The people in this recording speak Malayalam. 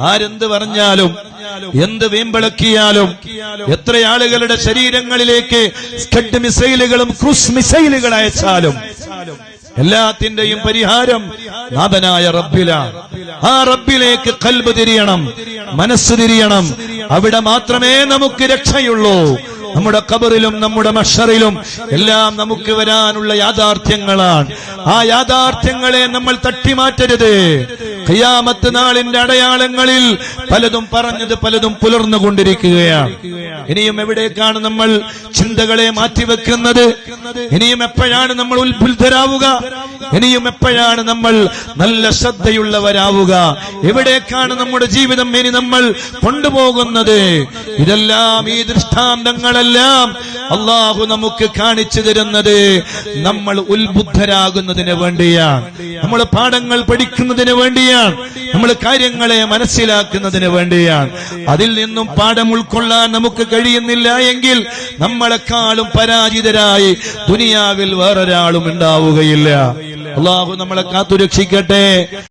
ആരെന്ത് പറഞ്ഞാലും എന്ത് വീമ്പിളക്കിയാലും എത്ര ആളുകളുടെ ശരീരങ്ങളിലേക്ക് സ്കഡ് മിസൈലുകളും ക്രൂസ് മിസൈലുകൾ അയച്ചാലും എല്ലാത്തിന്റെയും പരിഹാരം നാഥനായ റബ്ബിലാണ്. ആ റബ്ബിലേക്ക് ഖൽബ് തിരിയണം, മനസ്സ് തിരിയണം. അവിടെ മാത്രമേ നമുക്ക് രക്ഷയുള്ളൂ. നമ്മുടെ ഖബറിലും നമ്മുടെ മഹ്ശറിലും എല്ലാം നമുക്ക് വരാനുള്ള യാഥാർത്ഥ്യങ്ങളാണ്. ആ യാഥാർത്ഥ്യങ്ങളെ നമ്മൾ തട്ടിമാറ്റരുത്. ഖിയാമത്ത് നാളിന്റെ അടയാളങ്ങളിൽ പലതും പറഞ്ഞത് പലതും പുലർന്നുകൊണ്ടിരിക്കുകയാണ്. ഇനിയും എവിടേക്കാണ് നമ്മൾ ചിന്തകളെ മാറ്റിവെക്കുന്നത്? ഇനിയും എപ്പോഴാണ് നമ്മൾ ഉത്ബുദ്ധരാവുക? ഇനിയും എപ്പോഴാണ് നമ്മൾ നല്ല ശ്രദ്ധയുള്ളവരാവുക? എവിടേക്കാണ് നമ്മുടെ ജീവിതം ഇനി നമ്മൾ കൊണ്ടുപോകുന്നത്? ഇതെല്ലാം, ഈ ദൃഷ്ടാന്തങ്ങളെല്ലാം അള്ളാഹു നമുക്ക് കാണിച്ചു തരുന്നത് നമ്മൾ ഉത്ബുദ്ധരാകുന്നതിന് വേണ്ടിയാണ്, നമ്മൾ പാഠങ്ങൾ പഠിക്കുന്നതിന് വേണ്ടിയാണ്, നമ്മൾ കാര്യങ്ങളെ മനസ്സിലാക്കുന്നതിന് വേണ്ടിയാണ്. അതിൽ നിന്നും പാഠം ഉൾക്കൊള്ളാൻ നമുക്ക് കഴിയുന്നില്ല എങ്കിൽ നമ്മളെക്കാളും പരാജിതരായി ദുനിയാവിൽ വേറൊരാളും ഉണ്ടാവുകയില്ല. അള്ളാഹു നമ്മളെ കാത്തുരക്ഷിക്കട്ടെ.